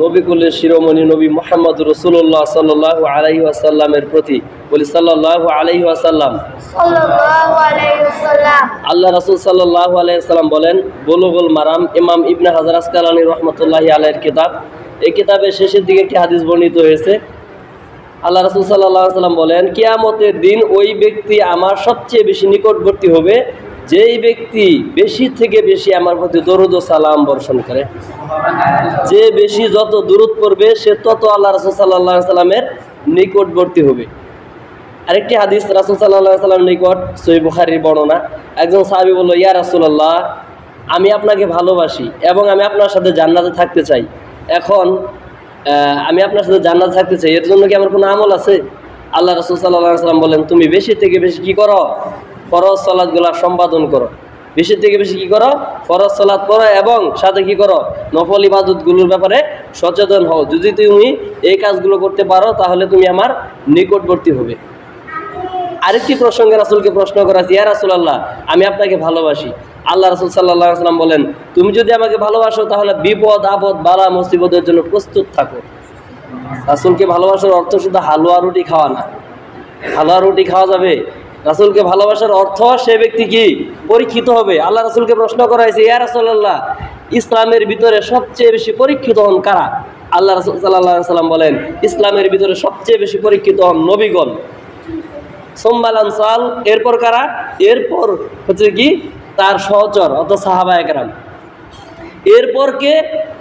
নবীকুলের শিরোমণি নবী মুহাম্মদ রাসূলুল্লাহ সাল্লাল্লাহু আলাইহি ওয়াসাল্লামের প্রতি বলি সাল্লাল্লাহু আলাইহি ওয়াসাল্লাম। আল্লাহ রাসূল সাল্লাল্লাহু আলাইহি ওয়াসাল্লাম বলেন, বুলুগুল মারাম ইমাম ইবনে হাজার আসকালানী রাহমাতুল্লাহি আলাইহির কিতাব। এই কিতাবের শেষের দিকে একটি হাদিস বর্ণিত হয়েছে। আল্লাহ রাসূল সাল্লাল্লাহু আলাইহি ওয়াসাল্লাম বলেন, কিয়ামতের দিন ওই ব্যক্তি আমার সবচেয়ে বেশি নিকটবর্তী হবে যেই ব্যক্তি বেশি থেকে বেশি আমার প্রতি দরুদ ও সালাম বর্ষণ করে। যে বেশি যত দরুদ পড়বে সে তত আল্লাহ রাসূল সাল্লাল্লাহু আলাইহি ওয়াসাল্লামের নিকটবর্তী হবে। আরেকটি হাদিস রাসূল সাল্লাল্লাহু আলাইহি ওয়াসাল্লামের নিকট সহিহ বুখারীর বর্ণনা, একজন সাহাবী বলল, ইয়া রাসূলুল্লাহ, আমি আপনাকে ভালোবাসি এবং আমি আপনার সাথে জান্নাতে থাকতে চাই। এখন আমি আপনার সাথে জান্নাতে থাকতে চাই, এর জন্য কি আমার কোনো আমল আছে? আল্লাহ রাসূল সাল্লাল্লাহু আলাইহি ওয়াসাল্লাম বলেন, তুমি বেশি থেকে বেশি কি করো? ফরজ সালাতগুলো সম্পাদন করো। বেশি থেকে বেশি কি করো? ফরজ সালাত পড়ো এবং সাথে কি করো? নফল ইবাদতগুলোর ব্যাপারে সচেতন হও। যদি তুমি এই কাজগুলো করতে পারো তাহলে তুমি আমার নিকটবর্তী হবে। আরেকটি প্রসঙ্গে রাসূলকে প্রশ্ন করা, ইয়া রাসূলুল্লাহ, আমি আপনাকে ভালোবাসি। আল্লাহ রাসূল সাল্লাল্লাহু আলাইহি ওয়াসাল্লাম বলেন, তুমি যদি আমাকে ভালোবাসো তাহলে বিপদ আপদ বালা মুসিবতের জন্য প্রস্তুত থাকো। রাসূলকে ভালোবাসার অর্থ শুধু হালুয়া রুটি খাওয়া না। হালুয়া রুটি খাওয়া যাবে? রাসূলকে ভালোবাসার অর্থ সে ব্যক্তি কি পরীক্ষিত হবে। আল্লাহ রাসূলকে প্রশ্ন করা হয়েছে, ইয়া রাসূলুল্লাহ, ইসলামের ভিতরে সবচেয়ে বেশি পরীক্ষিত হন কারা? আল্লাহ রাসূল সাল্লাল্লাহু আলাইহি ওয়াসাল্লাম বলেন, ইসলামের ভিতরে সবচেয়ে বেশি পরীক্ষিত হন নবীগণ। সুম্মাল আনসার, এরপর কারা? এরপর হচ্ছে কি তার সহচর অর্থাৎ সাহাবায়ে কেরাম। এরপর কে?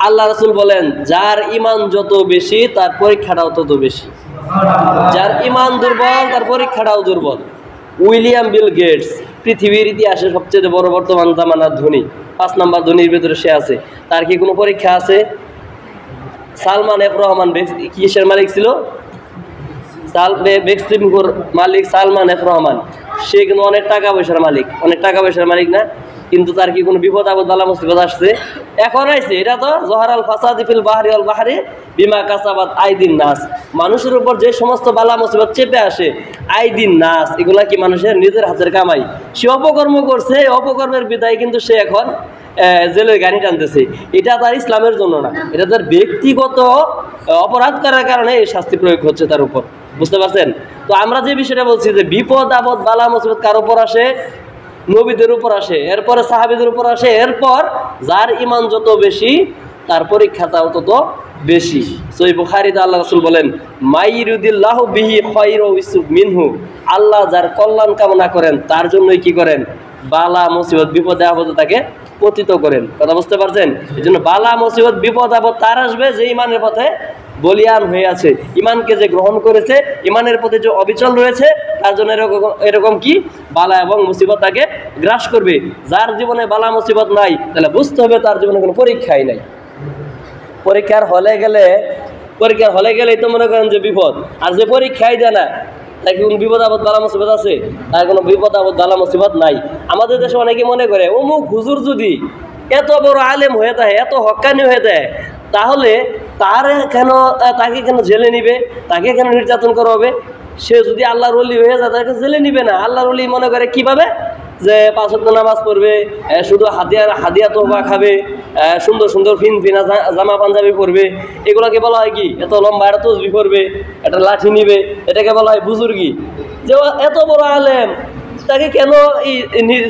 আল্লাহ রাসূল বলেন, যার ঈমান যত বেশি তার পরীক্ষাটাও তত বেশি। যার ঈমান দুর্বল তার পরীক্ষাটাও দুর্বল। উইলিয়াম বিল গেটস পৃথিবীর ইতিহাসে সবচেয়ে বড় বর্তমান জামানার ধনী, 5 নম্বর ধনীর ভিতরে সে আছে। তার কি কোনো পরীক্ষা আছে? সালমান এফ রহমান কিসের মালিক ছিল? মালিক সালমান এফ রহমান। সে কিন্তু অনেক টাকা পয়সার মালিক, অনেক টাকা পয়সার মালিক না? কিন্তু তার কি কোনো বিপদ আপদ বালা মুসিবত আসছে? এখন আইছে। এটা তো জহরাল ফাসাদি ফিল বাহরি ওয়াল বাহরি বিমা কাসাবাত আইদিন নাস। মানুষের উপর যে সমস্ত বালা মুসিবত চেপে আসে, আইদিন নাস, এগুলা কি মানুষের নিজের হাতের কামাই। সে অপকর্ম করছে, অপকর্মের বিদায় কিন্তু সে এখন জেলের গাড়ি টানতেছে। এটা তার ইসলামের জন্য না, এটা তার ব্যক্তিগত অপরাধ করার কারণে এই শাস্তি প্রয়োগ হচ্ছে তার উপর। বুঝতে পারছেন? তো আমরা যে বিষয়টা বলছি যে বিপদ আপদ বালা মুসিবত কার উপর আসে? নবীদের উপর আসে, এরপরে সাহাবীদের উপর আসে, এরপর যার ঈমান যত বেশি তার পরীক্ষাটাও তত বেশি। সহিহ বুখারীতে আল্লাহ রাসূল বলেন, মাইয়ুরিদিল্লাহু বিহি খায়রা ইউসুব মিনহু, আল্লাহ যার কল্যাণ কামনা করেন তার জন্যই কি করেন? বালা মুসিবত বিপদে আপদে তাকে পতিত করেন। কথা বুঝতে পারছেন? এজন্য বালা মুসিবত বিপদ আপদ তার আসবে যে ঈমানের পথে বলিয়ান হয়ে আছে, ঈমানকে যে গ্রহণ করেছে, ঈমানের প্রতি যে অবিচল রয়েছে, তার জন্য এরকম কি বালা এবং মুসিবত তাকে গ্রাস করবে। যার জীবনে বালা মুসিবত নাই তাহলে বুঝতে হবে তার জীবনে কোনো পরীক্ষাই নাই। পরীক্ষার হলে গেলেই তো মনে করেন যে বিপদ। আর যে পরীক্ষাই দেয় না তার কোনো বিপদ আপদ বালা মুসিবত আছে? তার কোনো বিপদ আপদ বালা মুসিবত নাই। আমাদের দেশে অনেকে মনে করে অমুক হুজুর যদি এত বড় আলেম হয়ে থাকে, এত হক্কানি হয়ে যায়, তাহলে তাকে কেন জেলে নিবে? তাকে কেন নির্যাতন করা হবে? সে যদি আল্লাহর ওলি হয়ে যায় তাকে জেলে নিবে না। আল্লাহর ওলি মনে করে কিভাবে? যে 5 ওয়াক্ত নামাজ পড়বে, শুধু হাদিয়া তোহফা খাবে, সুন্দর সুন্দর ফিনা জামা পাঞ্জাবি পরবে। এগুলোকে বলা হয় কি? এত লম্বা একটা তসবি পরবে, একটা লাঠি নিবে, এটাকে বলা হয় বুজুর্গি। যে এত বড় আলেম তাকে কেন এই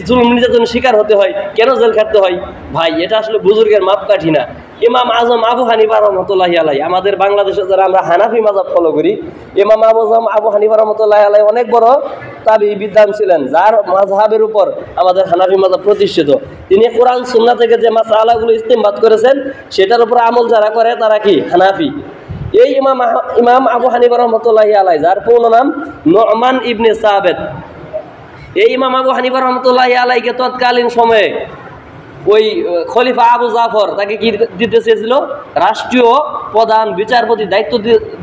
জুলুম নির্যাতনের শিকার হতে হয়, কেন জেল খাটতে হয়? ভাই, এটা আসলে বুজুর্গের মাপকাঠি না। ইমাম আজম আবু হানিফা রহমতুল্লাহি আলাইহি, আমাদের বাংলাদেশে যারা আমরা হানাফি মাযহাব ফলো করি, ইমাম আবু হানিফা রহমতুল্লাহি আলাইহি অনেক বড় তাবিঈ বিদ্বান ছিলেন, যার মাযহাবের উপর আমাদের হানাফি মাযহাব প্রতিষ্ঠিত। তিনি কোরআন সুন্নাহ থেকে যে মাসআলাগুলো ইস্তেমবাদ করেছেন সেটার উপর আমল যারা করে তারা কি হানাফি। এই ইমাম আবু হানিফা রহমতুল্লাহি আলাইহি, যার পূর্ণ নাম নু'মান ইবনে সাবিত, এই ইমাম আবু হানিফা রহমতুল্লাহি আলাইহিকে তৎকালীন সময়ে ওই খলিফা আবু জাফর তাকে কি দিতে চেয়েছিল? রাষ্ট্রীয় প্রধান বিচারপতি দায়িত্ব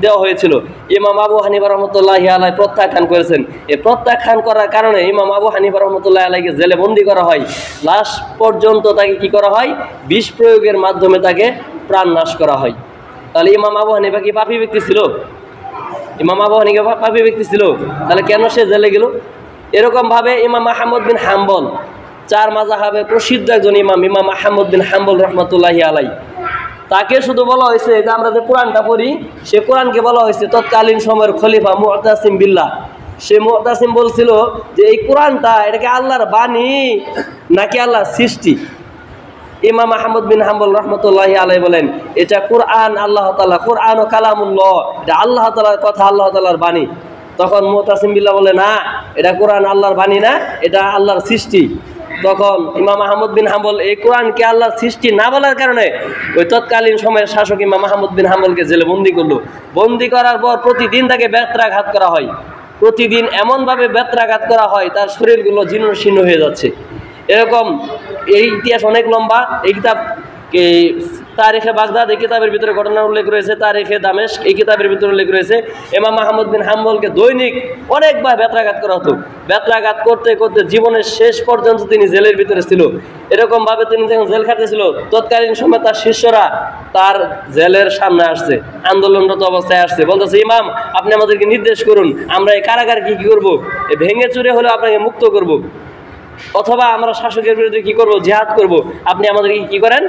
দেওয়া হয়েছিল। ইমাম আবু হানিফা রহমতুল্লাহি আলাইহি প্রত্যাখ্যান করেছেন। এই প্রত্যাখ্যান করার কারণে ইমাম আবু হানিফা রহমতুল্লাহি আলাইহিকে জেলে বন্দী করা হয়। লাস্ট পর্যন্ত তাকে কি করা হয়? বিষ প্রয়োগের মাধ্যমে তাকে প্রাণ নাশ করা হয়। তাহলে ইমাম আবু হানিফা কি পাপী ব্যক্তি ছিল? ইমাম আবু হানিফা পাপী ব্যক্তি ছিল? তাহলে কেন সে জেলে গেল? এরকম ভাবে ইমাম আহমদ বিন হাম্বল, 4 মাযহাবে প্রসিদ্ধ একজন ইমাম আহমদ বিন হাম্বল রহমতুল্লাহি আলাইহি, তাকে শুধু বলা হয়েছে যে আমরা যে কোরআনটা পড়ি সে কোরআনকে বলা হয়েছে তৎকালীন সময়ের খলিফা মুতাসিম বিল্লাহ। সে মুতাসিম বলছিল যে এই কোরআনটা এটাকে আল্লাহর বাণী নাকি আল্লাহর সৃষ্টি। ইমাম আহমদ বিন হাম্বল রহমতুল্লাহি আলাইহি বলেন এটা কোরআন আল্লাহ তাআলা, কোরআন ও কালামুল্লাহ, এটা আল্লাহ তাআলার কথা, আল্লাহ তাআলার বাণী। তখন মুতাসিম বিল্লাহ বলে না, এটা কোরআন আল্লাহর বাণী না, এটা আল্লাহর সৃষ্টি। তখন ইমাম আহমদ বিন হাম্বল এই কোরআনকে আল্লাহর সৃষ্টি না বলার কারণে ওই তৎকালীন সময়ের শাসক ইমাম আহমদ বিন হাম্বলকে জেলে বন্দি করলো। বন্দি করার পর প্রতিদিন তাকে বেত্রাঘাত করা হয়, প্রতিদিন এমনভাবে বেত্রাঘাত করা হয় তার শরীরগুলো জীর্ণ শীর্ণ হয়ে যাচ্ছে। এরকম এই ইতিহাস অনেক লম্বা। এই কিতাব তারিখে বাগদাদ এই কিতাবের ভিতরে ঘটনার উল্লেখ রয়েছে, তারিখে দামেস্ক এই কিতাবের ভিতরে উল্লেখ রয়েছে। ইমাম আহমদ বিন হাম্বলকে দৈনিক অনেকবার বেত্রাঘাত করা হতো। বেত্রাঘাত করতে করতে জীবনের শেষ পর্যন্ত তিনি জেলের ভিতরে ছিল। এরকমভাবে তিনি যখন জেল খাটতেছিল তৎকালীন সময় তার শিষ্যরা তার জেলের সামনে আসছে, আন্দোলনরত অবস্থায় আসছে, বলতেছে ইমাম আপনি আমাদেরকে নির্দেশ করুন, আমরা এই কারাগার কি করবো, ভেঙে চুরে হলে আপনাকে মুক্ত করব, অথবা আমরা শাসকের বিরুদ্ধে কি করব, জিহাদ করব, আপনি আমাদেরকে কি করেন,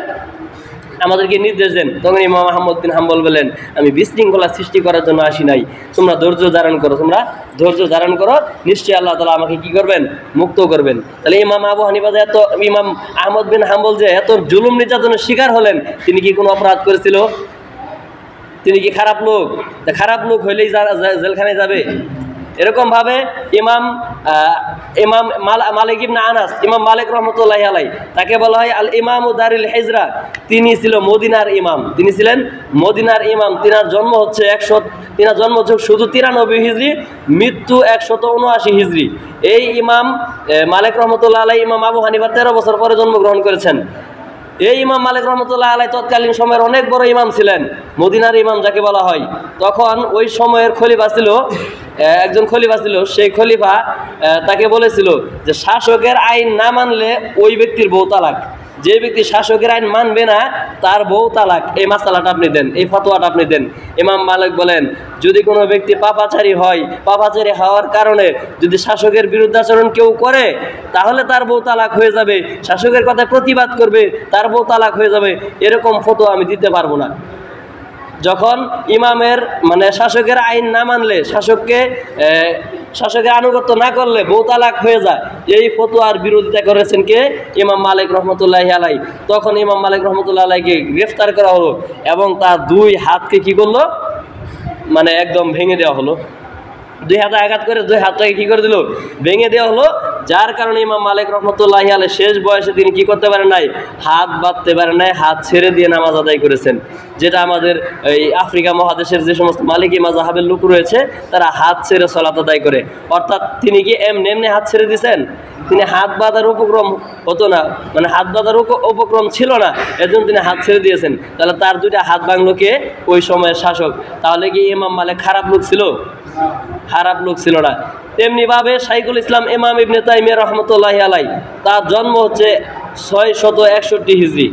আমাদেরকে নির্দেশ দেন। তখন ইমাম আহমদ বিন হাম্বল বলেন আমি বিশৃঙ্খলা সৃষ্টি করার জন্য আসি নাই, তোমরা ধৈর্য ধারণ করো, তোমরা ধৈর্য ধারণ করো, নিশ্চয়ই আল্লাহ তাআলা আমাকে কি করবেন, মুক্ত করবেন। তাহলে ইমাম আবু হানিফা যে ইমাম আহমদ বিন হাম্বল যে এত জুলুম নির্যাতনের শিকার হলেন, তিনি কি কোনো অপরাধ করেছিল? তিনি কি খারাপ লোক? খারাপ লোক হইলেই জেলখানায় যাবে? এরকমভাবে ইমাম মালিক ইবনে আনাস, ইমাম মালিক রহমতুল্লাহি আলাইহি, তাকে বলা হয় আল ইমাম দারিল হিজরা। তিনি ছিল মদিনার ইমাম, তিনি ছিলেন মদিনার ইমাম। তিনার জন্ম হচ্ছে শুধু 93 হিজরি, মৃত্যু 179 হিজরি। এই ইমাম মালিক রহমতুল্লাহ আলাইহি ইমাম আবু হানিফা 13 বছর পরে জন্মগ্রহণ করেছেন। এই ইমাম মালিক রহমতুল্লাহ আলাইহি তৎকালীন সময়ের অনেক বড় ইমাম ছিলেন, মদিনার ইমাম যাকে বলা হয়। তখন ওই সময়ের খলিফা ছিল, একজন খলিফা ছিল, সেই খলিফা তাকে বলেছিল যে শাসকের আইন না মানলে ওই ব্যক্তির বউ তালাক, যে ব্যক্তি শাসকের আইন মানবে না তার বউ তালাক। এই মাসালাটা আপনি দেন, এই ফতোয়াটা আপনি দেন। ইমাম মালিক বলেন যদি কোনো ব্যক্তি পাপাচারী হয়, পাপাচারী হওয়ার কারণে যদি শাসকের বিরুদ্ধাচরণ কেউ করে তাহলে তার বউ তালাক হয়ে যাবে, শাসকের কথায় প্রতিবাদ করবে তার বউ তালাক হয়ে যাবে, এরকম ফতোয়া আমি দিতে পারবো না। যখন ইমামের শাসকের আইন না মানলে, শাসকের আনুগত্য না করলে বউ তালাক হয়ে যায়, এই ফতোয়ার বিরোধিতা করেছেন কে? ইমাম মালিক রহমতুল্লাহি আলাইহি। তখন ইমাম মালিক রহমতুল্লাহি আলাইহিকে গ্রেফতার করা হলো এবং তার 2 হাতকে কি করলো, একদম ভেঙে দেওয়া হলো। 2 হাতে আঘাত করে 2 হাতটাকে কি করে দিল, ভেঙে দেওয়া হলো। যার কারণে ইমাম মালিক রহমতুল্লাহি আলাইহি শেষ বয়সে তিনি কি করতে পারেন নাই, হাত বাঁধতে পারেন নাই, হাত ছেড়ে দিয়ে নামাজ আদায় করেছেন। যেটা আমাদের এই আফ্রিকা মহাদেশের যে সমস্ত মালিকি মাযহাবের লোক রয়েছে তারা হাত ছেড়ে সালাত আদায় করে। অর্থাৎ তিনি কি এমনি হাত ছেড়ে দিয়েছেন? তিনি হাত বাঁধার উপক্রম হতো না, হাত বাঁধার উপক্রম ছিল না, এজন্য তিনি হাত ছেড়ে দিয়েছেন। তাহলে তার 2টা হাত ভাঙলো কে? ওই সময়ের শাসক। তাহলে কি ইমাম মালিক খারাপ লোক ছিল? খারাপ লোক ছিল না। তেমনিভাবে শাইখুল ইসলাম ইমাম ইবনে তাইমিয়া রহমতুল্লাহি আলাইহি, তার জন্ম হচ্ছে 661 হিজরি,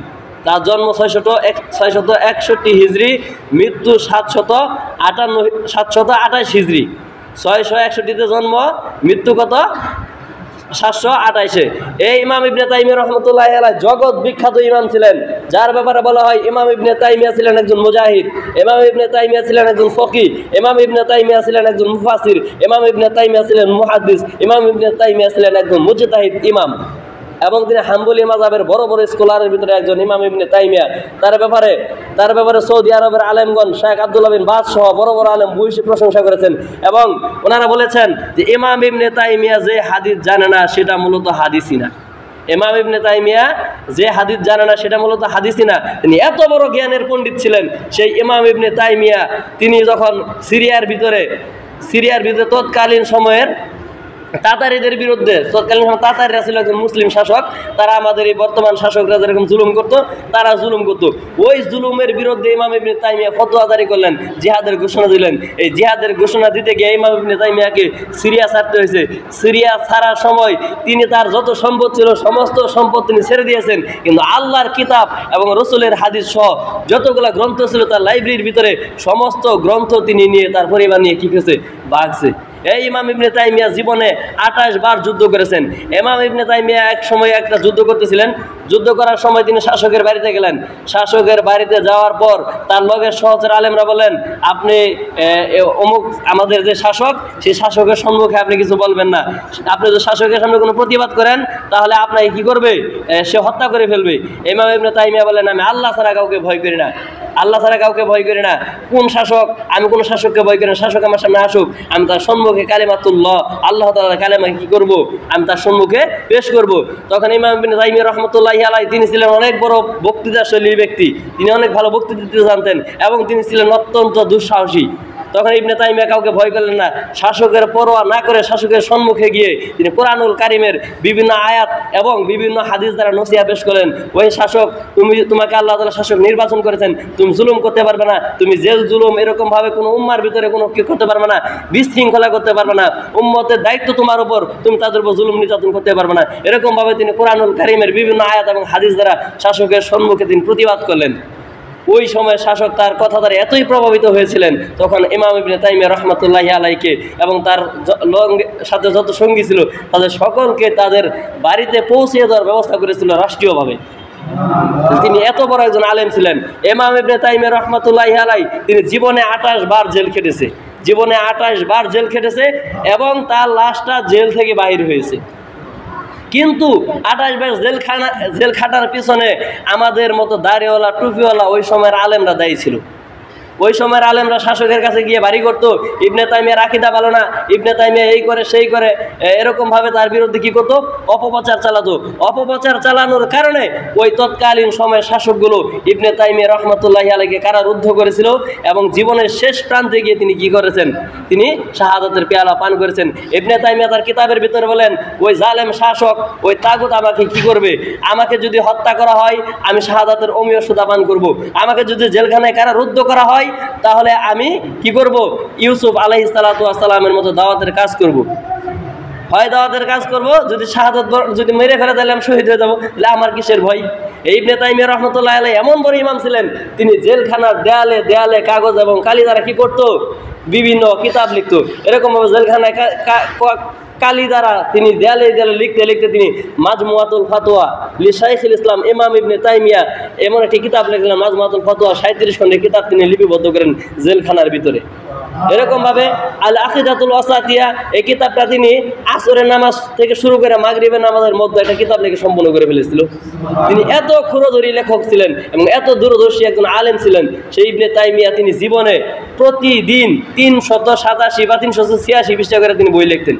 তার জন্ম 661 হিজরি, মৃত্যু 728 হিজরি। 661-তে জন্ম, মৃত্যু কত? 728-এ। এই ইমাম ইবনে তাইমিয়া রহমতুল্লাহি আলাইহি জগৎ বিখ্যাত ইমাম ছিলেন, যার ব্যাপারে বলা হয় ইমাম ইবনে তাইমিয়া ছিলেন একজন মুজাহিদ, ইমাম ইবনে তাইমিয়া ছিলেন একজন ফকিহ, ইমাম ইবনে তাইমিয়া ছিলেন একজন মুফাসির, ইমাম ইবনে তাইমিয়া ছিলেন মুহাদ্দিস, ইমাম ইবনে তাইমিয়া ছিলেন একজন মুজতাহিদ ইমাম, এবং তিনি হাম্বলি মাযহাবের বড় বড় স্কলারের ভিতরে একজন ইমাম ইবনে তাইমিয়া। তার ব্যাপারে সৌদি আরবের আলেমগণ শেখ আব্দুল্লাহ বিন বাজ সহ বড় বড় আলেম ভূয়সী প্রশংসা করেছেন এবং ওনারা বলেছেন যে ইমাম ইবনে তাইমিয়া যে হাদিস জানে না সেটা মূলত হাদিসই না। ইমাম ইবনে তাইমিয়া যে হাদিস জানে না সেটা মূলত হাদিসই না। তিনি এত বড় জ্ঞানের পণ্ডিত ছিলেন। সেই ইমাম ইবনে তাইমিয়া তিনি যখন সিরিয়ার ভিতরে তৎকালীন সময়ের তাতারিদের বিরুদ্ধে, তৎকালীন সময় তাতারিরা ছিল একজন মুসলিম শাসক, তারা আমাদের এই বর্তমান শাসকরা যেরকম জুলুম করতো তারা জুলুম করতো, ওই জুলুমের বিরুদ্ধে ইমাম ইবনে তাইমিয়া ফতোয়া জারি করলেন, জিহাদের ঘোষণা দিলেন। এই জিহাদের ঘোষণা দিতে গিয়ে ইমাম ইবনে তাইমিয়াকে সিরিয়া ছাড়তে হয়েছে। সিরিয়া ছাড়ার সময় তিনি তার যত সম্পদ ছিল সমস্ত সম্পদ তিনি ছেড়ে দিয়েছেন, কিন্তু আল্লাহর কিতাব এবং রসুলের হাদিস সহ যতগুলো গ্রন্থ ছিল তার লাইব্রেরির ভিতরে সমস্ত গ্রন্থ তিনি নিয়ে তার পরিবার নিয়ে কি করেছে, ভাগছে। এই ইমাম ইবনে তাইমিয়া জীবনে 28 বার যুদ্ধ করেছেন। ইমাম ইবনে তাইমিয়া এক সময় একটা যুদ্ধ করতেছিলেন। যুদ্ধ করার সময় তিনি শাসকের বাড়িতে গেলেন। শাসকের বাড়িতে যাওয়ার পর তার লগের সহচর আলেমরা বলেন, আপনি অমুক আমাদের যে শাসক, সেই শাসকের সম্মুখে আপনি কিছু বলবেন না। আপনি যদি শাসকের সামনে কোনো প্রতিবাদ করেন তাহলে আপনাকে কি করবে? সে হত্যা করে ফেলবে। ইমাম ইবনে তাইমিয়া বলেন, আমি আল্লাহ ছাড়া কাউকে ভয় করি না, আল্লাহ ছাড়া কাউকে ভয় করি না। কোন শাসক? আমি কোনো শাসককে ভয় করি না। শাসক আমার সামনে আসুক, আমি তার সম্মুখে কালিমাতুল্লাহ, আল্লাহ তাআলার কালেমা কি করব? আমি তার সম্মুখে পেশ করব। তখন ইমাম ইবনে তাইমিয়া রাহমাতুল্লাহি আলাইহি তিনি ছিলেন অনেক বড় বক্তৃতাশৈলী ব্যক্তি, তিনি অনেক ভালো বক্তৃতা দিতে জানতেন এবং তিনি ছিলেন অত্যন্ত দুঃসাহসী। তখন ইবনে তাইমিয়া কাউকে ভয় করলেন না। শাসকের পরোয়া না করে শাসকের সম্মুখে গিয়ে তিনি কোরআনুল কারিমের বিভিন্ন আয়াত এবং বিভিন্ন হাদিস দ্বারা নসিহা পেশ করলেন। ওই শাসক, তোমাকে আল্লাহ তাআলা শাসক নির্বাচন করেছেন, তুমি জুলুম করতে পারবে না, তুমি জেল জুলুম এরকম ভাবে কোনো উম্মার ভিতরে কোনো কি করতে পারবে না, বিশৃঙ্খলা করতে পারবে না, উম্মতের দায়িত্ব তোমার উপর, তুমি তাদের উপর জুলুম নির্যাতন করতে পারবে না। এরকম ভাবে তিনি কোরআনুল কারিমের বিভিন্ন আয়াত এবং হাদিস দ্বারা শাসকের সম্মুখে তিনি প্রতিবাদ করলেন। ওই সময় শাসক তার কথা দ্বারা এতই প্রভাবিত হয়েছিলেন, তখন ইমাম ইবনে তাইমিয়া রাহমাতুল্লাহি আলাইহিকে এবং তার সাথে যত সঙ্গী ছিল তাদের সকলকে তাদের বাড়িতে পৌঁছে দেওয়ার ব্যবস্থা করেছিল রাষ্ট্রীয়ভাবে। তিনি এত বড় একজন আলেম ছিলেন। ইমাম ইবনে তাইমিয়া রাহমাতুল্লাহি আলাইহি তিনি জীবনে 28 বার জেল খেটেছে, জীবনে 28 বার জেল খেটেছে এবং তার লাশটা জেল থেকে বাহির হয়েছে। কিন্তু 28 বার জেল খাটার পিছনে আমাদের মতো দাড়িওয়ালা টুপিওয়ালা ওই সময়ের আলেমরা দায়ী ছিল। ওই সময়ের আলেমরা শাসকের কাছে গিয়ে বাড়ি করতো, ইবনে তাইমিয়ার আকীদা ভালো না, ইবনে তাইমিয়া এই করে সেই করে, এরকম ভাবে তার বিরুদ্ধে কি করতো? অপপ্রচার চালাতো। অপপ্রচার চালানোর কারণে ওই তৎকালীন সময়ের শাসকগুলো ইবনে তাইমিয়া রাহমাতুল্লাহি আলাইহিকে কারারুদ্ধ করেছিল এবং জীবনের শেষ প্রান্তে গিয়ে তিনি কি করেছেন? তিনি শাহাদাতের পেয়ালা পান করেছেন। ইবনে তাইমিয়া তার কিতাবের ভিতরে বলেন, ওই জালেম শাসক, ওই তাগুত আমাকে কি করবে? আমাকে যদি হত্যা করা হয় আমি শাহাদাতের অমীয় সুধা পান করব। আমাকে যদি জেলখানায় কারারুদ্ধ করা হয় তাহলে আমি কি করব? ইউসুফ আলাইহিস সালাতু ওয়াস সালামের মতো দাওয়াতের কাজ করব। হয় দাওয়াতের কাজ করব, যদি শাহাদাত যদি মেরে ফেলে তাহলে আমি শহীদ হয়ে যাবো, তাহলে আমার কিসের ভয়? এই ইবনে তাইমিয়া রাহমাতুল্লাহি আলাইহি এমন বড় ইমাম ছিলেন, তিনি জেলখানার দেয়ালে দেয়ালে কাগজ এবং কালি দ্বারা কি করতো? বিভিন্ন কিতাব লিখতো। এরকম ভাবে জেলখানায় কালি দ্বারা তিনি দেয়ালে দেয়ালে লিখতে লিখতে তিনি মাজমুআতুল ফাতোয়া লি শাইখুল ইসলাম ইমাম ইবনে তাইমিয়া এমন একটি কিতাব লিখলেন, মাজমুআতুল ফাতোয়া 37 খণ্ডের কিতাব তিনি লিপিবদ্ধ করেন জেলখানার ভিতরে। এরকম ভাবে আল আকিদাতুল ওয়াসাতিয়া এই কিতাবটা তিনি আসরের নামাজ থেকে শুরু করে মাগরিবের নামাজের মধ্যে একটা কিতাব লিখে সম্পূর্ণ করে ফেলেছিল। তিনি এত ক্ষুরধরী লেখক ছিলেন এবং এত দূরদর্শী একজন আলেম ছিলেন। সেই ইবনে তাইমিয়া তিনি জীবনে প্রতিদিন 387 বা 386 পৃষ্ঠা করে তিনি বই লিখতেন।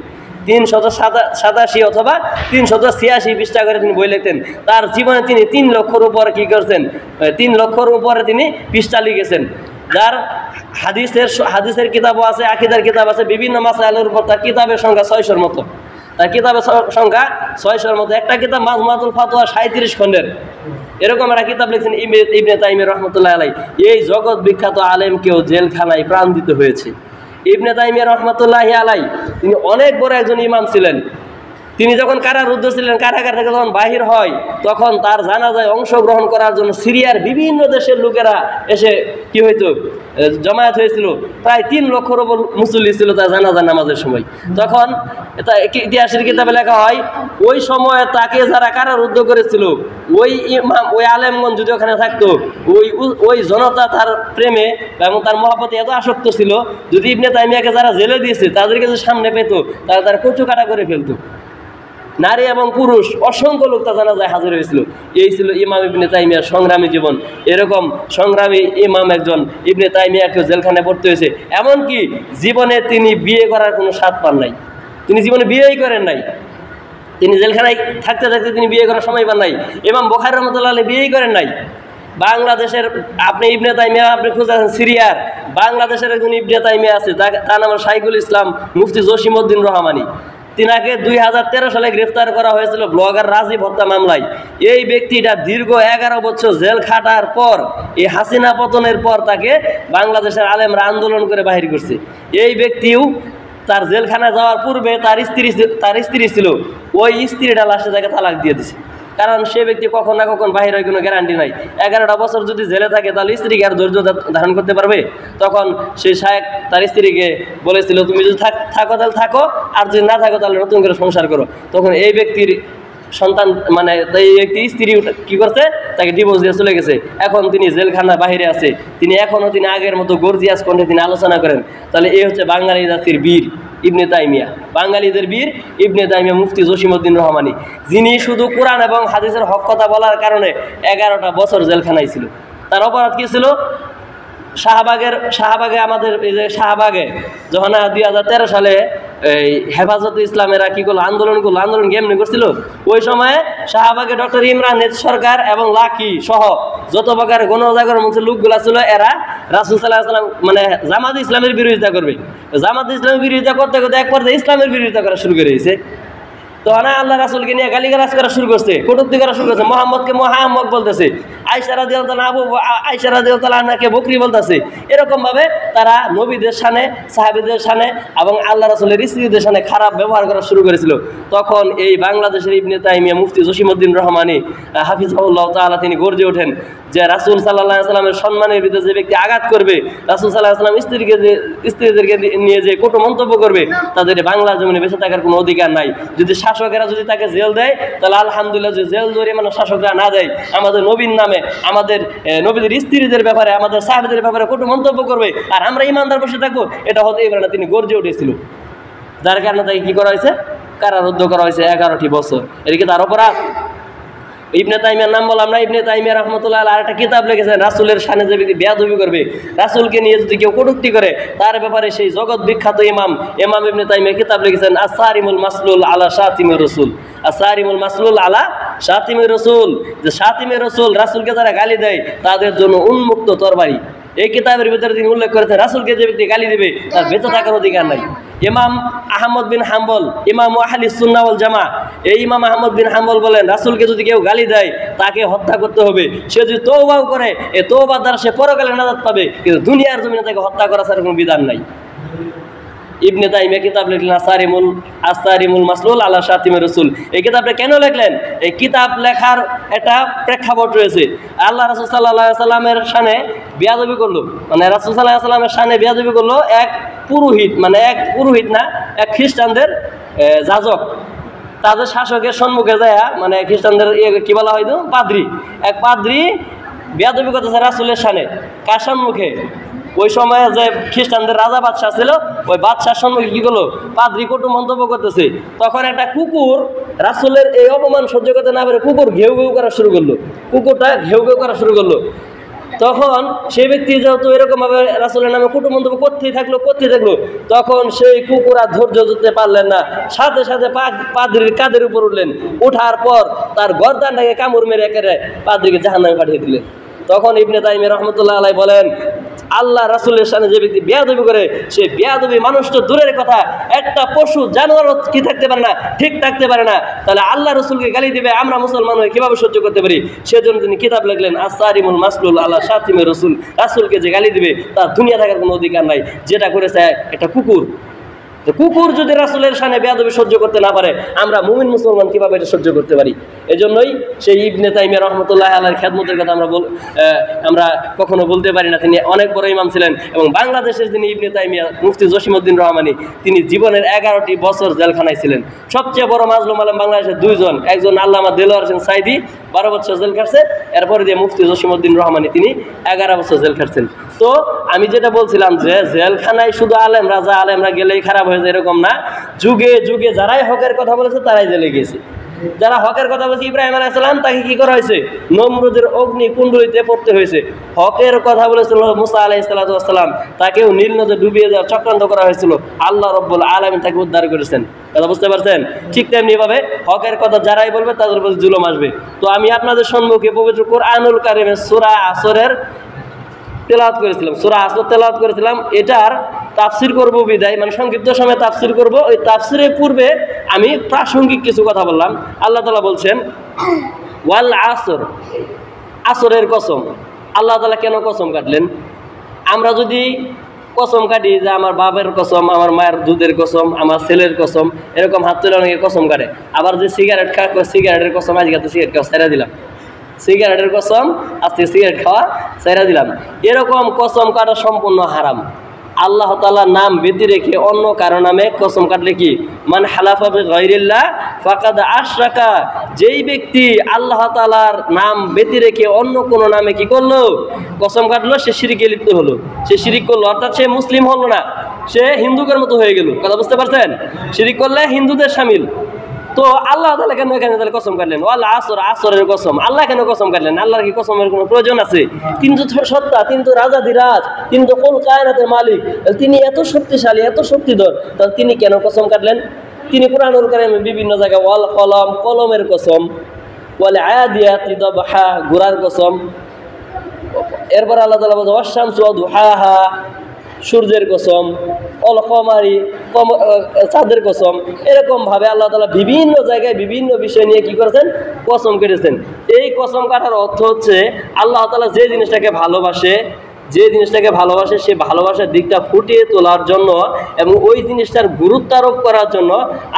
387 অথবা 386 পৃষ্ঠা করে তিনি বই লিখতেন। তার জীবনে তিনি 3 লক্ষর উপরে কি করছেন? 3 লক্ষর উপরে তিনি পৃষ্ঠা লিখেছেন। যার হাদিসের কিতাবও আছে, আকীদার কিতাব আছে, বিভিন্ন মাসাইলের উপর তার কিতাবের সংখ্যা 600-র মতো। তার কিতাবের সংখ্যা 600-র মতো। একটা কিতাব মাজমুআতুল ফাতোয়া 37 খণ্ডের। এরকম একটা কিতাব লিখছেন ইবনে তাইমিয়া রাহমাতুল্লাহি আলাইহি। এই জগৎ বিখ্যাত আলেমকেও জেলখানায় প্রাণ দিতে হয়েছে। ইবনে তাইমিয়া রাহমাতুল্লাহি আলাইহি তিনি অনেক বড় একজন ইমাম ছিলেন। তিনি যখন কারারুদ্ধ ছিলেন, কারাগার থেকে যখন বাহির হয়, তখন তার জানাজায় অংশগ্রহণ করার জন্য সিরিয়ার বিভিন্ন দেশের লোকেরা এসে কি হইতো? জমায়েত হয়েছিল। প্রায় 3 লক্ষর উপর মুসল্লি ছিল তার জানাজা নামাজের সময়। তখন ইতিহাসের কিতাবে লেখা হয়, ওই সময়ে তাকে যারা কারারুদ্ধ করেছিল, ওই ইমাম ওই আলেমগণ যদি ওখানে থাকতো, ওই জনতা তার প্রেমে এবং তার মহব্বতে এত আসক্ত ছিল, যদি ইবনে তাইমিয়াকে যারা জেলে দিয়েছে তাদেরকে যদি সামনে পেত তাহলে তারা কচু কাটা করে ফেলতো। নারী এবং পুরুষ অসংখ্য লোক তা জানাজায় হাজির হয়েছিল। এই ছিল ইমাম ইবনে তাইমিয়ার সংগ্রামী জীবন। এরকম সংগ্রামী ইমাম একজন ইবনে তাইমিয়াকেও জেলখানায় পড়তে হয়েছে। এমনকি জীবনে তিনি বিয়ে করার কোনো স্বাদ পান নাই, তিনি জীবনে বিয়েই করেন নাই। তিনি জেলখানায় থাকতে থাকতে তিনি বিয়ে করার সময় পান নাই। ইমাম বুখারী রাহমাতুল্লাহি আলাইহি বিয়েই করেন নাই। বাংলাদেশের আপনি ইবনে তাইমিয়া আপনি খুঁজেছেন, সিরিয়ার বাংলাদেশের একজন ইবনে তাইমিয়া আছে, তার নাম শাইখুল ইসলাম মুফতি জসিমউদ্দিন রহমানী। তিনাকে 2013 সালে গ্রেফতার করা হয়েছিল ব্লগার রাজীব হত্যা মামলায়। এই ব্যক্তিটা দীর্ঘ 11 বছর জেল খাটার পর, এই হাসিনা পতনের পর তাকে বাংলাদেশের আলেমরা আন্দোলন করে বাহির করছে। এই ব্যক্তিও তার জেলখানায় যাওয়ার পূর্বে তার স্ত্রী ছিল, ওই স্ত্রীটা লাস্টে তাকে তালাক দিয়ে দিছে। কারণ সে ব্যক্তি কখন না কখন বাহির হয় কোনো গ্যারান্টি নাই। 11টা বছর যদি জেলে থাকে তাহলে স্ত্রীকে আর ধৈর্য ধারণ করতে পারবে? তখন সেই শায়েখ তার স্ত্রীকে বলেছিল, তুমি যদি থাকো তাহলে থাকো, আর যদি না থাকো তাহলে নতুন করে সংসার করো। তখন এই ব্যক্তির সন্তান মানে এই ব্যক্তি স্ত্রী কি করছে, তাকে ডিভোর্স দিয়ে চলে গেছে। এখন তিনি জেলখানা বাহিরে আছে, তিনি আগের মতো গর্জিয়াস কণ্ঠে তিনি আলোচনা করেন। তাহলে এই হচ্ছে বাঙালি জাতির বীর ইবনে তাইমিয়া, বাঙালিদের বীর ইবনে তাইমিয়া মুফতি জসিমউদ্দিন রহমানী, যিনি শুধু কোরআন এবং হাদিসের হক কথা বলার কারণে 11টা বছর জেলখানায় ছিল। তার অপরাধ কি ছিল? শাহবাগে আমাদের এই যে শাহবাগে যখন 2013 সালে এই হেফাজতে ইসলামেরা কি করলো, আন্দোলন কেমনি করছিল, ওই সময়ে শাহবাগে ডক্টর ইমরান সরকার এবং লাকি সহ যত প্রকার গণজাগরণ মঞ্চের লোকগুলা ছিল, এরা রাসূল সাল্লাল্লাহু আলাইহি ওয়াসাল্লাম মানে জামাত ইসলামের বিরোধিতা করবে। জামাত ইসলামের বিরোধিতা করতে করতে এক পর্যায়ে ইসলামের বিরোধিতা করা শুরু করে দিয়েছে। তো আল্লাহ রাসূলকে নিয়ে গালিগালাজ করা শুরু করছে, কটূক্তি করা শুরু করছে, মোহাম্মদকে মহাম্মদ বলতেছে, আয়েশা রাদিয়াল্লাহু তাআলা আনহাকে বকরি বলতেছে। এরকম ভাবে তারা নবীদের শানে, সাহাবীদের শানে এবং আল্লাহ রাসূলের স্ত্রীদের শানে খারাপ ব্যবহার করা শুরু করেছিল। তখন এই বাংলাদেশের ইবনে তাইমিয়া মুফতি জসিমউদ্দিন রহমানী হাফিজাহুল্লাহ তাআলা তিনি গর্জে ওঠেন যে রাসূল সাল্লাল্লাহু আলাইহি ওয়াসাল্লামের সম্মানের ভিতরে যে ব্যক্তি আঘাত করবে, রাসূল সাল্লাল্লাহু আলাইহি ওয়াসাল্লাম স্ত্রীদেরকে নিয়ে যে কটু মন্তব্য করবে, তাদের বাংলা জমিনে বেঁচে থাকার কোনো অধিকার নাই। যদি শাসকেরা যদি তাকে জেল দেয় তাহলে আলহামদুলিল্লাহ, যে জেল জরিমানা শাসকরা না দেয়, আমাদের নবীর নামে, আমাদের নবীদের স্ত্রীদের ব্যাপারে, আমাদের সাহাবীদের ব্যাপারে কটু মন্তব্য করবে, আর আমরা ইমানদার বসে থাকবো, এটা হতেই পারে না। তিনি গর্জে উঠেছিল, যার কারণে তাকে কি করা হয়েছে, কারারুদ্ধ করা হয়েছে 11টি বছর। এদিকে তার অপরাধ। ইবনে তাইমিয়ার নাম বললাম না, ইবনে তাইমিয়া রাহমাতুল্লাহ আলাইহি আরেকটা কিতাব লিখেছেন, রাসূলের শানে যে ব্যক্তি বেয়াদবি করবে, রাসূলকে নিয়ে যদি কেউ কটূক্তি করে, তার ব্যাপারে সেই জগৎ বিখ্যাত ইমাম ইবনে তাইমিয়া কিতাব লিখেছেন আস-সারিমুল মাসলুল আলা শাতিমির রাসূল। আস-সারিমুল মাসলুল আলা শাতিমির রাসূল, যে শাতিমির রাসূল, রাসূলকে যারা গালি দেয় তাদের জন্য উন্মুক্ত তরবারি। এই কিতাবের ভিতরে তিনি উল্লেখ করেছেন, রাসূলকে যে ব্যক্তি গালি দিবে তার বেঁচে থাকার অধিকার নাই। ইমাম আহমদ বিন হাম্বল, ইমাম আহলিস সুন্নাহ ওয়াল জামা, এই ইমাম আহমদ বিন হাম্বল বলেন, রাসূলকে যদি কেউ গালি দেয় তাকে হত্যা করতে হবে। সে যদি তওবাও করে, এই তওবার দ্বারা সে পরকালে নাজাত পাবে, কিন্তু দুনিয়ার জমিনে তাকে হত্যা করা ছাড়া কোনো বিধান নাই। ইবনে তাইমিয়া কিতাব লিখলেন আস-সারিমুল মাসলুল আলা শাতিমির রাসূল। এই কিতাবটা কেন লিখলেন? এই কিতাব লেখার একটা প্রেক্ষাপট রয়েছে। আল্লাহ রাসূল সাল্লাল্লাহু আলাইহি সাল্লামের শানে বেয়াদবি করলো, মানে রাসূল সাল্লাল্লাহু আলাইহি সাল্লামের শানে বেয়াদবি করলো এক পুরোহিত, মানে এক পুরোহিত না, এক খ্রিস্টানদের যাজক, তাদের শাসকের সম্মুখে যায়, মানে খ্রিস্টানদের কি বলা হয়তো পাদ্রী, এক পাদ্রী বেয়াদবি করতেছে রাসূলের শানে। কার সম্মুখে? ওই সময়ে যে খ্রিস্টানদের রাজা বাদশাহ ছিল, ওই বাদশার সম্মুখে কি করলো, পাদ্রী কটু মন্তব্য করতেছে। তখন একটা কুকুর রাসূলের এই অপমান সহ্য করতে না পারে কুকুর ঘেউ ঘেউ করা শুরু করলো, কুকুরটা ঘেউ ঘেউ করা শুরু করলো। তখন সেই ব্যক্তি যেহেতু এরকমভাবে রাসূলের নামে কটু মন্তব্য করতেই থাকলো, তখন সেই কুকুর আর ধৈর্য ধরতে পারলেন না, সাথে সাথে পাদ্রীর কাঁধের উপর উঠলেন, ওঠার পর তার গর্দানটাকে কামড় মেরে একেবারে পাদ্রীকে জাহান্নামে পাঠিয়ে দিলেন। তখন ইবনে তাইমিয়া রাহমাতুল্লাহ আলাইহি বলেন, আল্লাহ রাসূলের শানে যে ব্যক্তি বেয়াদবি করে, সে বেয়াদবি মানুষ তো দূরের কথা, একটা পশু জানোয়ারও কি থাকতে পারে না, ঠিক থাকতে পারে না, তাহলে আল্লাহ রাসূলকে গালি দিবে আমরা মুসলমান হয়ে কিভাবে সহ্য করতে পারি? সেজন্য তিনি কিতাব লিখলেন আস-সারিমুল মাসলুল আলা শাতিমির রাসূল। রাসূলকে যে গালি দিবে তার দুনিয়া থাকার কোনো অধিকার নাই। যেটা করেছে একটা কুকুর, কুকুর যদি রাসূলের শানে বেয়াদবি সহ্য করতে না পারে, আমরা মুমিন মুসলমান কিভাবে এটা সহ্য করতে পারি? এজন্যই সেই ইবনে তাইমিয়া রাহমাতুল্লাহি আলাইহির খেদমতের কথা আমরা কখনো বলতে পারি না। তিনি অনেক বড় ইমাম ছিলেন এবং বাংলাদেশের যিনি ইবনে তাইমিয়া মুফতি জসিমউদ্দিন রহমানী, তিনি জীবনের 11টি বছর জেলখানায় ছিলেন। সবচেয়ে বড় মাজলুম আলেম বাংলাদেশের দুইজন, একজন আল্লামা দেলোয়ার হোসেন সাইদি 12 বছর জেল খাটছে, এরপরে দিয়ে মুফতি জসিমউদ্দিন রহমানী তিনি 11 বছর জেল খাটছেন। তো আমি যেটা বলছিলাম যে জেলখানায় শুধু আলেমরা গেলেই খারাপ হয়ে যায় এরকম না, যুগে যুগে যারাই হকের কথা বলেছে তারাই জেলে গেছে। যারা হকের কথা বলছে, ইব্রাহিম আলাইহিস সালাম, তাকে কি করা হয়েছে? নমরুদের অগ্নি কুণ্ডলিতে পড়তে হয়েছে। হকের কথা বলেছিল মুসা আলাইহিস সালাম, তাকেও নীল নদে ডুবিয়ে দেওয়ার চক্রান্ত করা হয়েছিল, আল্লাহ রাব্বুল আলামিন তাকে উদ্ধার করেছেন। কথা বুঝতে পারছেন? ঠিক তেমনি ভাবে হকের কথা যারাই বলবে তাদের প্রতি জুলুম আসবে। তো আমি আপনাদের সম্মুখে পবিত্র কোরআনুল কারীমের সূরা আসরের তেলাওয়াত করেছিলাম, সূরা আসর তেলাওয়াত করেছিলাম। এটার তাফসির করব বিদায়, মানে সংক্ষিপ্ত সময়ে তাফসির করব। ওই তাফসিরের পূর্বে আমি প্রাসঙ্গিক কিছু কথা বললাম। আল্লাহ তাআলা বলছেন ওয়াল আসর, আসরের কসম। আল্লাহ তাআলা কেন কসম কাটলেন? আমরা যদি কসম কাটি যে আমার বাবার কসম, আমার মায়ের দুধের কসম, আমার ছেলের কসম, এরকম হাত তুলে অনেকে কসম কাটে। আবার যে সিগারেট খাওয়া, সিগারেটের কসম আজকে তো সিগারেট খাওয়া ছেড়ে দিলাম, সিগারেটের কসম আজকে সিগারেট খাওয়া ছেড়ে দিলাম। এরকম কসম কাটা সম্পূর্ণ হারাম। আল্লাহ তাআলার নাম ব্যতি রেখে অন্য কারো নামে কসম কাটলে কি মান হালাফা বিগাইরিল্লাহ ফাকাদ আশরাকা, যেই ব্যক্তি আল্লাহ তাআলার নাম ব্যতি রেখে অন্য কোনো নামে কি করলো, কসম কাটলো, সে শিরকে লিপ্ত হলো, সে শিরিক করলো, অর্থাৎ সে মুসলিম হলো না, সে হিন্দুদের মতো হয়ে গেল। কথা বুঝতে পারছেন? শিরিক করলে হিন্দুদের শামিল। তো আল্লাহ তাআলা কেন এখানে তাহলে কসম কাটলেন? ওয়াল আসর, আসরের কসম আল্লাহ কেন কসম কাটলেন? আল্লাহর কি কসমের কোনো প্রয়োজন আছে? তিনি তো সত্তা, তিনি তো রাজাধিরাজ, তিনি তো কুল কায়নাতের মালিক, তিনি এত শক্তিশালী, এত শক্তিধর, তাহলে তিনি কেন কসম কাটলেন? তিনি কুরআনুল কারীমে বিভিন্ন জায়গায় ওয়াল কলম, কলমের কসম, ওয়াল আদিয়াতি দবহা, ঘোড়ার কসম, এরপর আল্লাহ তাআলা বলেন ওয়াশ-শামসু ওয়া দুহাহা, সূর্যের কসম, অল কমারি, চাঁদের কসম। এরকম ভাবে আল্লাহ তাআলা বিভিন্ন জায়গায় বিভিন্ন বিষয় নিয়ে কি করেছেন, কসম কেটেছেন। এই কসম কাটার অর্থ হচ্ছে আল্লাহ তাআলা যে জিনিসটাকে ভালোবাসে, যে জিনিসটাকে ভালোবাসে, সে ভালোবাসার দিকটা ফুটিয়ে তোলার জন্য এবং ওই জিনিসটার গুরুত্ব আরোপ করার জন্য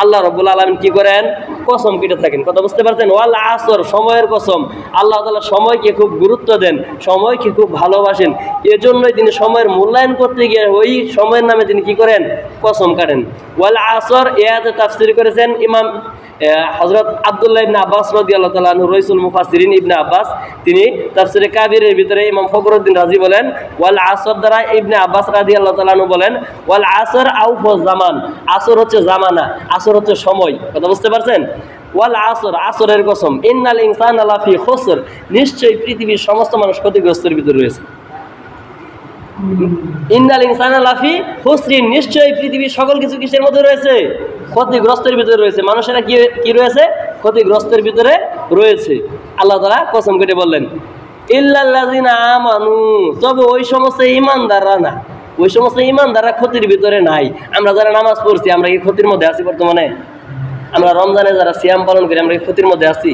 আল্লাহ রাব্বুল আলামিন কি করেন, কসম কেটে থাকেন। কথা বুঝতে পারছেন? ওয়াল আসর, সময়ের কসম, আল্লাহ তাআলা সময়কে খুব গুরুত্ব দেন, সময়কে খুব ভালোবাসেন, এজন্যই তিনি সময়ের মূল্যায়ন করতে গিয়ে ওই সময়ের নামে তিনি কি করেন, কসম কাটেন। ওয়াল আসর এতে তাফসীর করেছেন ইমাম হযরত আব্দুল্লাহ ইবনে আব্বাস রাদিয়াল্লাহু তাআলা আনহু, রাইসুল মুফাসসিরিন ইবনে আব্বাস, তিনি তাফসীরে কাবীরের ভিতরে ইমাম ফখরুদ্দিন রাজি বলেন ওয়াল আসর দ্বারা ইবনে আব্বাস রাদিয়াল্লাহু তাআলা আনহু বলেন ওয়াল আসর আউফু জামান, আসর হচ্ছে জামানা, আসর হচ্ছে সময়। কথা বুঝতে পারছেন? ওয়াল আসর, আসরের কসম, ইন্নাল ইনসানা লাফি খুসর, নিশ্চয়ই পৃথিবীর সমস্ত মানুষ ক্ষতিগ্রস্তের ভিতরে রয়েছে। ইন্নাল ইনসানা লাফি খুসরিন, নিশ্চয়ই পৃথিবীর সকল কিছু কিসের মধ্যে রয়েছে, ক্ষতিগ্রস্তের ভিতরে রয়েছে। মানুষেরা কি রয়েছে, ক্ষতিগ্রস্তের ভিতরে রয়েছে। আল্লাহ তাআলা কসম কেটে বললেন ইল্লাল্লাযিনা আমানু, তবে ওই সমস্ত ঈমানদাররা না, ওই সমস্ত ঈমানদাররা ক্ষতির ভিতরে নাই। আমরা যারা নামাজ পড়ছি, আমরা কি ক্ষতির মধ্যে আছি বর্তমানে? আমরা রমজানে যারা সিয়াম পালন করি, আমরা কি ক্ষতির মধ্যে আছি?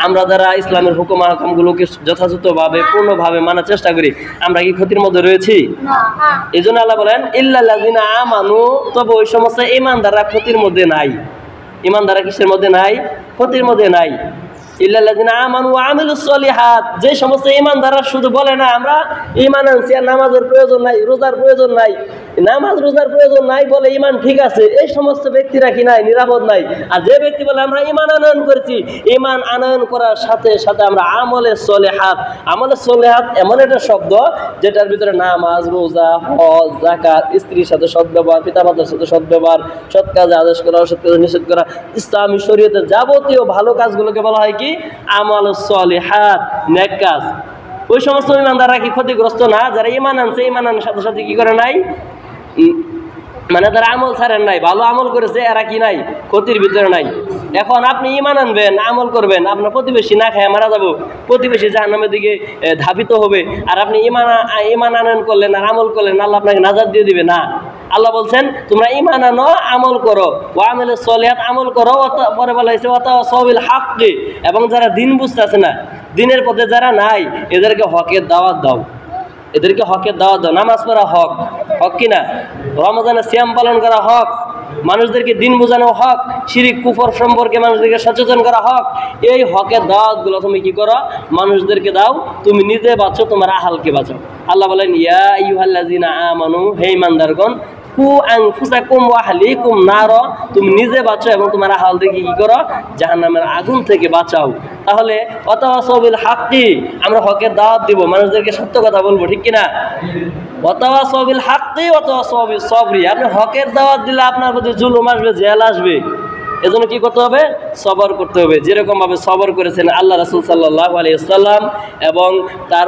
আমরা যারা ইসলামের হুকুম আহকামগুলোকে যথাযথভাবে পূর্ণভাবে মানার চেষ্টা করি, আমরা কি ক্ষতির মধ্যে রয়েছি? এই জন্য আল্লাহ বলেন ইল্লাল্লাযিনা আমানু, তবে ওই সমস্ত ঈমানদাররা ক্ষতির মধ্যে নাই। ঈমানদাররা কিসের মধ্যে নাই? ক্ষতির মধ্যে নাই। ইল্লাল্লাযিনা আমানু ওয়া আমিলুস সলিহাত, যে সমস্ত ঈমানদাররা শুধু বলে না আমরা ঈমান আনছি আর নামাজের প্রয়োজন নাই, রোজার প্রয়োজন নাই, নামাজ রোজার প্রয়োজন নাই বলে ঈমান ঠিক আছে, এই সমস্ত ব্যক্তিরা কি নাই, নিরাপদ নাই। আর যে ব্যক্তি বলে আমরা ঈমান আনয়ন করেছি, ঈমান আনয়ন করার সাথে সাথে আমরা আমলে সলিহাত, আমলে সলিহাত এমন একটা শব্দ যেটার ভিতরে নামাজ, রোজা, হজ, যাকাত, স্ত্রীর সাথে সদ্ব্যবহার, পিতামাতার সাথে সদ্ব্যবহার, সৎ কাজে আদেশ করা, অসৎ কাজে নিষেধ করা, ইসলামী শরীয়তের যাবতীয় ভালো কাজগুলোকে বলা হয় কি আমালুস সলিহাত, নেক কাজ। ওই সমস্ত ঈমানদাররা কি ক্ষতিগ্রস্ত না? যারা ঈমান আনছে, ঈমান আনার সাথে সাথে কি করে নাই, মানে তারা আমল ছাড়েন নাই, ভালো আমল করেছে, এরা কি নাই, ক্ষতির ভিতরে নাই। এখন আপনি ঈমান আনবেন, আমল করবেন, আপনার প্রতিবেশী না খায় মারা যাবো, প্রতিবেশী জাহান্নামের দিকে ধাবিত হবে, আর আপনি ঈমান আনয়ন করলেন আর আমল করলেন, আল্লাহ আপনাকে নাজাত দিয়ে দিবে না। আল্লাহ বলছেন তোমরা ঈমান আনো, আমল করো, ওয়া আমিলুস সলিহাত, আমল করো, পরে বলা হয়েছে ওয়াতাওয়াসাউ বিল হাক্কি, এবং যারা দিন বুঝতেছে না, দিনের পথে যারা নাই, এদেরকে হকের দাওয়াত দাও, এদেরকে হকের দাওয়াত দাও। নামাজ পড়া হক, হক কিনা? রমজানে সিয়াম পালন করা হক, মানুষদেরকে দিন বোঝানো হক, শিরিক কুফর সম্পর্কে মানুষদেরকে সচেতন করা হক। এই হকের দাওয়াতগুলো তুমি কি করো? মানুষদেরকে দাও, তুমি নিজে বাঁচো, তোমার আহালকে বাঁচাও। আল্লাহ বলেন ইয়া আইয়ুহাল্লাযিনা আমানু, হে ঈমানদারগণ, কু আনফুসাকুম ওয়া আহলিকুম নার, তুমি নিজে বাঁচো এবং তোমার আহালদেরকে কি করো? জাহান্নামের আগুন থেকে বাঁচাও। তাহলে ওয়াতাওয়াসাউ বিল হাক্কি, আমরা হকের দাওয়াত দিব, মানুষদেরকে সত্য কথা বলবো, ঠিক কিনা? ওয়াতাওয়াসাউ বিল হাক্কি ওয়াতাওয়াসাউ বিস সবরি, আপনি হকের দাওয়াত দিলে আপনার প্রতি জুলুম আসবে, জেল আসবে, এজন্য কি করতে হবে? সবর করতে হবে। যেরকম ভাবে সবর করেছেন আল্লাহ রাসূল সাল্লাল্লাহু আলাইহি ওয়াসাল্লাম এবং তার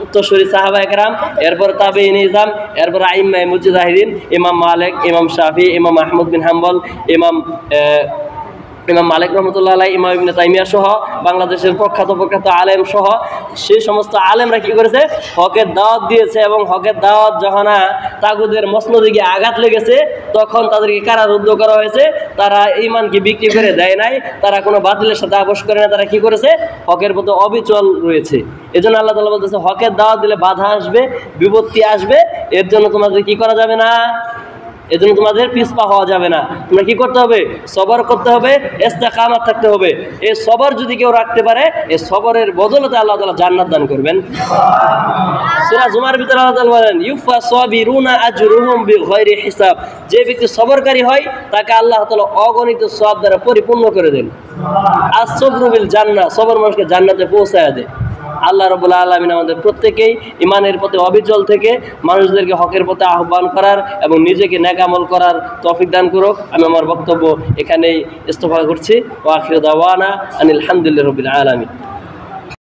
উত্তরসূরি সাহাবায়ে কেরাম, এরপর তাবেঈন ইজম, এরপর আইম্মায়ে মুজতাহিদিন, ইমাম মালিক, ইমাম শাফি, ইমাম আহমদ বিন হাম্বল, ইমাম ইমাম মালিক রহমতুল্লাহ আলাইহি, ইমাম ইবনে তাইমিয়া সহ বাংলাদেশের প্রখ্যাত আলেম সহ সেই সমস্ত আলেমরা কি করেছে, হকের দাওয়াত দিয়েছে। এবং হকের দাওয়াত যখন তাগুদের মসনদে গিয়ে আঘাত লেগেছে তখন তাদেরকে কারারুদ্ধ করা হয়েছে। তারা ঈমানকে বিক্রি করে দেয় নাই, তারা কোনো বাতিলের সাথে আপোষ করে না, তারা কি করেছে, হকের প্রতি অবিচল রয়েছে। এই জন্য আল্লাহ তাআলা বলতেছে হকের দাওয়াত দিলে বাধা আসবে, বিপত্তি আসবে, এর জন্য তোমাদের কি করা যাবে না, এর জন্য তোমাদের পিছপা হওয়া যাবে না। তোমরা কি করতে হবে, সবর করতে হবে, ইস্তেকামাত থাকতে হবে। এই সবর যদি কেউ রাখতে পারে, এই সবরের বদলতে আল্লাহ তাআলা জান্নাত দান করবেন। সূরা জুমার ভিতরে আল্লাহ তাআলা বলেন ইউফা সাবিরুনা আজরুহুম বিগাইরি হিসাব, যে ব্যক্তি সবরকারী হয় তাকে আল্লাহ তাআলা অগণিত সওয়াব দ্বারা পরিপূর্ণ করে দেন। আস-সাবরু বিল জান্নাহ, সবর মানুষকে জান্নাতে পৌঁছায় দেয়। আল্লাহ রাব্বুল আলামিন আমাদের প্রত্যেকেই ইমানের প্রতি অবিচল থেকে মানুষদেরকে হকের পথে আহ্বান করার এবং নিজেকে নেক আমল করার তৌফিক দান করুক। আমি আমার বক্তব্য এখানেই ইস্তফা করছি। ওয়া আখিরু দাওয়ানা আনিল হামদুলিল্লাহি রাব্বিল আলামিন।